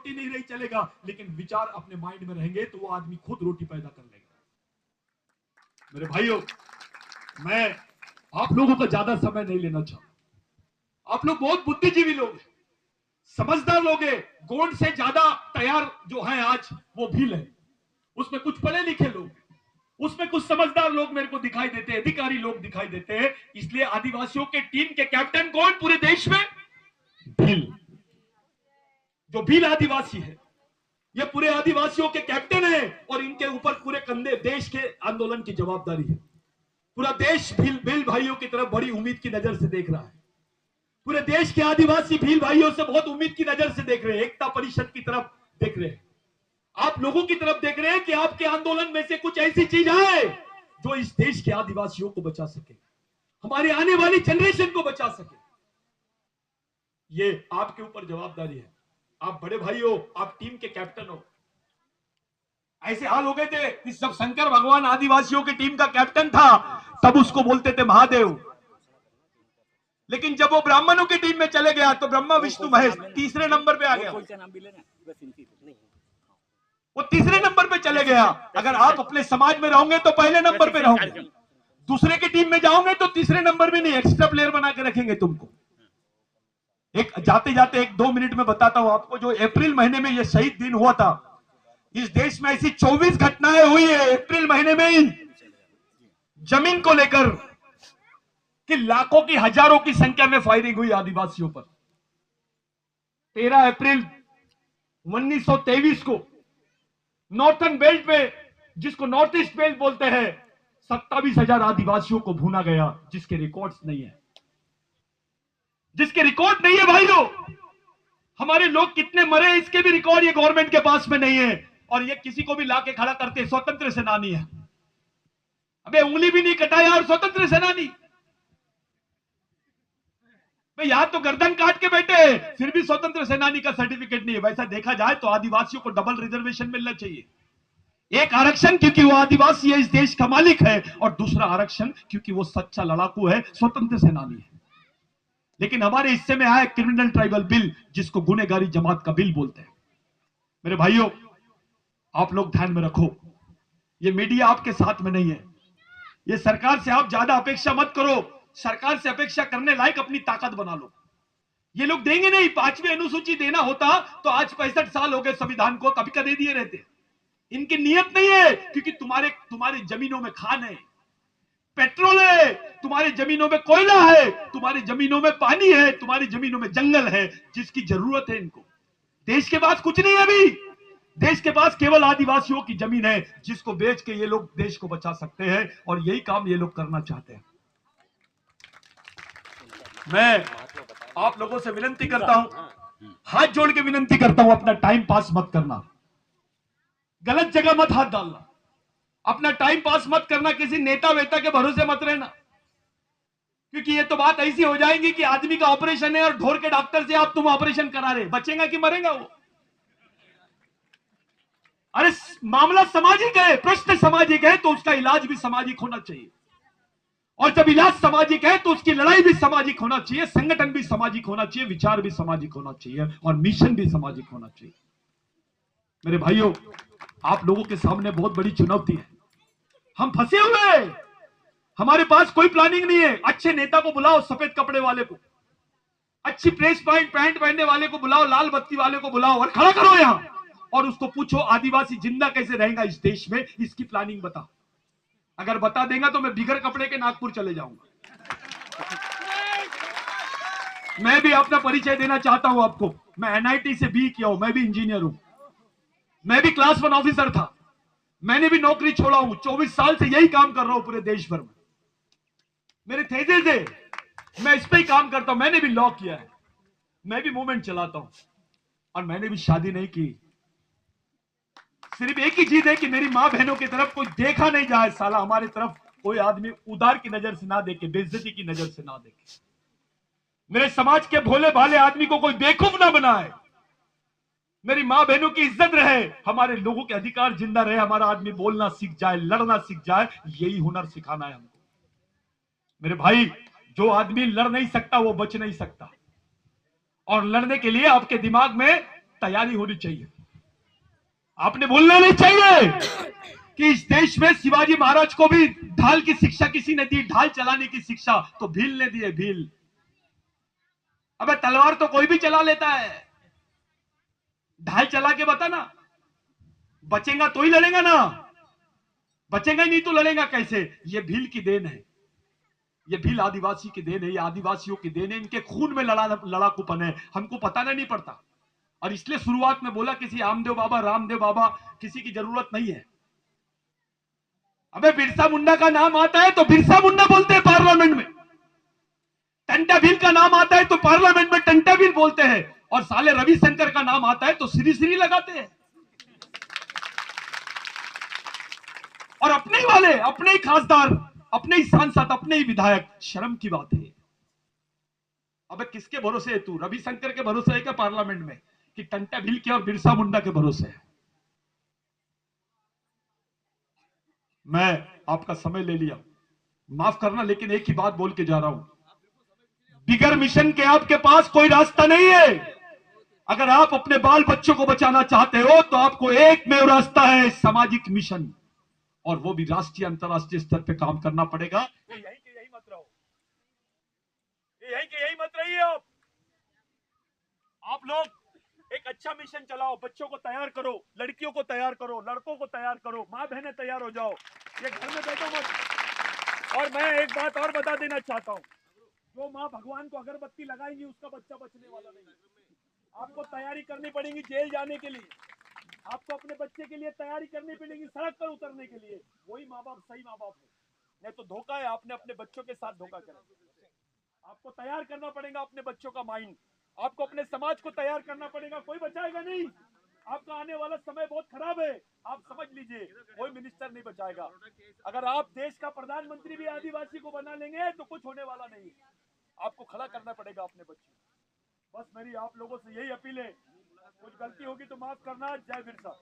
रोटी नहीं रही चलेगा, लेकिन विचार अपने माइंड में रहेंगे तो वो आदमी खुद रोटी पैदा कर लेगा। मेरे भाइयों, मैं आप लोगों का ज्यादा समय नहीं लेना चाहता। आप लोग बहुत बुद्धिजीवी लोग हैं, समझदार लोग हैं। गोंड से ज्यादा तैयार जो है आज वो भील है। उसमें कुछ पढ़े लिखे लोग, उसमें कुछ समझदार लोग मेरे को दिखाई देते हैं, अधिकारी लोग दिखाई देते हैं। इसलिए आदिवासियों के टीम के कैप्टन कौन पूरे देश में? भील। जो भील आदिवासी है, ये पूरे आदिवासियों के कैप्टन है और इनके ऊपर पूरे कंधे देश के आंदोलन की जवाबदारी है। पूरा देश भील भाइयों की तरफ बड़ी उम्मीद की नजर से देख रहा है। पूरे देश के आदिवासी भील भाइयों से बहुत उम्मीद की नजर से देख रहे हैं, एकता परिषद की तरफ देख रहे हैं, आप लोगों की तरफ देख रहे हैं कि आपके आंदोलन में से कुछ ऐसी चीज है जो इस देश के आदिवासियों को बचा सके, हमारी आने वाली जनरेशन को बचा सके। ये आपके ऊपर जवाबदारी है। आप बड़े भाई हो, आप टीम के कैप्टन हो। ऐसे हाल हो गए थे कि जब शंकर भगवान आदिवासियों की टीम का कैप्टन था तब उसको बोलते थे महादेव, लेकिन जब वो ब्राह्मणों की टीम में चले गया तो ब्रह्मा विष्णु महेश तीसरे नंबर पे आ गया। वो तीसरे नंबर पे चले गया। अगर आप अपने समाज में रहोगे तो पहले नंबर पे रहोगे, दूसरे की टीम में जाओगे तो तीसरे नंबर में नहीं, एक्स्ट्रा प्लेयर बना के रखेंगे तुमको। एक जाते जाते 1-2 मिनट में बताता हूं आपको, जो अप्रैल महीने में ये शहीद दिन हुआ था, इस देश में ऐसी 24 घटनाएं हुई है अप्रैल महीने में ही जमीन को लेकर कि लाखों की हजारों की संख्या में फायरिंग हुई आदिवासियों पर। 13 अप्रैल 1923 को नॉर्थर्न बेल्ट पे, जिसको नॉर्थ ईस्ट बेल्ट बोलते हैं, 27,000 आदिवासियों को भूना गया, जिसके रिकॉर्ड्स नहीं है, जिसके रिकॉर्ड नहीं है भाइयों। हमारे लोग कितने मरे इसके भी रिकॉर्ड ये गवर्नमेंट के पास में नहीं है, और ये किसी को भी लाके खड़ा करते स्वतंत्र सेनानी है। अबे उंगली भी नहीं कटाया और स्वतंत्र सेनानी, यहां तो गर्दन काट के बैठे हैं फिर भी स्वतंत्र सेनानी का सर्टिफिकेट नहीं है। वैसा देखा जाए तो आदिवासियों को डबल रिजर्वेशन मिलना चाहिए। एक आरक्षण क्योंकि वो आदिवासी है, इस देश का मालिक है, और दूसरा आरक्षण क्योंकि वो सच्चा लड़ाकू है, स्वतंत्र सेनानी है। लेकिन हमारे हिस्से में आया क्रिमिनल ट्राइबल बिल, जिसको गुनेगारी जमात का बिल बोलते हैं। मेरे भाइयों, आप लोग ध्यान में रखो, ये मीडिया आपके साथ में नहीं है। ये सरकार से आप ज्यादा अपेक्षा मत करो, सरकार से अपेक्षा करने लायक अपनी ताकत बना लो। ये लोग देंगे नहीं। 5वीं अनुसूची देना होता तो आज 65 साल हो गए संविधान को, कभी का दे दिए रहते। इनकी नियत नहीं है, क्योंकि तुम्हारे जमीनों में खान है, पेट्रोल है, तुम्हारी जमीनों में कोयला है, तुम्हारी जमीनों में पानी है, तुम्हारी जमीनों में जंगल है, जिसकी जरूरत है इनको। देश के पास कुछ नहीं है अभी, देश के पास केवल आदिवासियों की जमीन है, जिसको बेच के ये लोग देश को बचा सकते हैं, और यही काम ये लोग करना चाहते हैं। मैं आप लोगों से विनती करता हूं, हाथ जोड़ के विनती करता हूं, अपना टाइम पास मत करना, गलत जगह मत हाथ डालना, अपना टाइम पास मत करना, किसी नेता वेता के भरोसे मत रहना, क्योंकि ये तो बात ऐसी हो जाएगी कि आदमी का ऑपरेशन है और ढोर के डॉक्टर से आप तुम ऑपरेशन करा रहे, बचेगा कि मरेगा वो? अरे मामला सामाजिक है, प्रश्न सामाजिक है, तो उसका इलाज भी सामाजिक होना चाहिए, और जब इलाज सामाजिक है तो उसकी लड़ाई भी सामाजिक होना चाहिए, संगठन भी सामाजिक होना चाहिए, विचार भी सामाजिक होना चाहिए, और मिशन भी सामाजिक होना चाहिए। मेरे भाइयों, आप लोगों के सामने बहुत बड़ी चुनौती है, हम फंसे हुए हैं, हमारे पास कोई प्लानिंग नहीं है। अच्छे नेता को बुलाओ, सफेद कपड़े वाले को, अच्छी प्रेस पैंट पहनने वाले को बुलाओ, लाल बत्ती वाले को बुलाओ और खड़ा करो यहां, और उसको पूछो आदिवासी जिंदा कैसे रहेगा इस देश में, इसकी प्लानिंग बता। अगर बता देगा तो मैं बिगर कपड़े के नागपुर चले जाऊंगा। मैं भी अपना परिचय देना चाहता हूं आपको, मैं एनआईटी से बी किया हूं, मैं भी इंजीनियर हूं, मैं भी क्लास 1 ऑफिसर था, मैंने भी नौकरी छोड़ा हूं, 24 साल से यही काम कर रहा हूं पूरे देश भर में। मेरे थेसिस है, मैं इस पे ही काम करता हूं, मैंने भी लॉ किया है, मैं भी मूवमेंट चलाता हूं, और मैंने भी शादी नहीं की। सिर्फ एक ही चीज है कि मेरी मां बहनों की तरफ कोई देखा नहीं जाए, साला हमारी तरफ कोई आदमी उदार की नजर से ना देखे, बेइज्जती की नजर से ना देखे। मेरे समाज के भोले भाले आदमी को कोई बेवकूफ ना बनाए, मेरी मां बहनों की इज्जत रहे, हमारे लोगों के अधिकार जिंदा रहे, हमारा आदमी बोलना सीख जाए, लड़ना सीख जाए, यही हुनर सिखाना है हमको। मेरे भाई, जो आदमी लड़ नहीं सकता वो बच नहीं सकता, और लड़ने के लिए आपके दिमाग में तैयारी होनी चाहिए। आपने भूलना नहीं चाहिए कि इस देश में शिवाजी महाराज को भी ढाल की शिक्षा किसी ने दी, ढाल चलाने की शिक्षा तो भील ने दी है, भील। अबे तलवार तो कोई भी चला लेता है, ढाल चला के बता ना, बचेगा तो ही लड़ेगा ना, बचेगा ही नहीं तो लड़ेगा कैसे? ये भील की देन है, ये भील आदिवासी की देन है, ये आदिवासियों की देन है, इनके खून में लड़ाकूपन है, हमको पता नहीं पड़ता। और इसलिए शुरुआत में बोला किसी आमदेव बाबा, रामदेव बाबा किसी की जरूरत नहीं है। अबे बिरसा मुंडा का नाम आता है तो बिरसा मुंडा बोलते हैं पार्लियामेंट में, टंटा भील का नाम आता है तो पार्लियामेंट में टंटा भील बोलते हैं, और साले रविशंकर का नाम आता है तो श्री श्री लगाते हैं। और अपने ही वाले, अपने ही खासदार, अपने ही सांसद, अपने ही विधायक, शर्म की बात है। अबे किसके भरोसे है तू? रविशंकर के भरोसे है क्या पार्लियामेंट में, कि टंटा भील के और बिरसा मुंडा के भरोसे है? मैं आपका समय ले लिया, माफ करना, लेकिन एक ही बात बोल के जा रहा हूं, बिगर मिशन के आपके पास कोई रास्ता नहीं है। अगर आप अपने बाल बच्चों को बचाना चाहते हो तो आपको एकमेव रास्ता है, सामाजिक मिशन, और वो भी राष्ट्रीय अंतरराष्ट्रीय स्तर पे काम करना पड़ेगा। यही के यही मत रहो, यही के यही मत रहिए। आप लोग एक अच्छा मिशन चलाओ, बच्चों को तैयार करो, लड़कियों को तैयार करो, लड़कों को तैयार करो, माँ बहनें तैयार हो जाओ, ये घर में बैठो मत। और मैं एक बात और बता देना चाहता हूँ, जो माँ भगवान को अगरबत्ती लगाएंगी उसका बच्चा बचने वाला नहीं। आपको तैयारी करनी पड़ेगी जेल जाने के लिए, आपको अपने बच्चे के लिए तैयारी करनी पड़ेगी सड़क पर उतरने के लिए, वही माँ बाप सही माँ बाप है। नहीं तो धोखा है, आपने अपने बच्चों के साथ धोखा करा। आपको तैयार करना पड़ेगा अपने बच्चों का माइंड, आपको अपने समाज को तैयार करना पड़ेगा, कोई बचाएगा नहीं। आपका आने वाला समय बहुत खराब है, आप समझ लीजिए, कोई मिनिस्टर नहीं बचाएगा। अगर आप देश का प्रधानमंत्री भी आदिवासी को बना लेंगे तो कुछ होने वाला नहीं, आपको खड़ा करना पड़ेगा अपने बच्चे। बस मेरी आप लोगों से यही अपील है, कुछ गलती होगी तो माफ करना। जय बिरसा।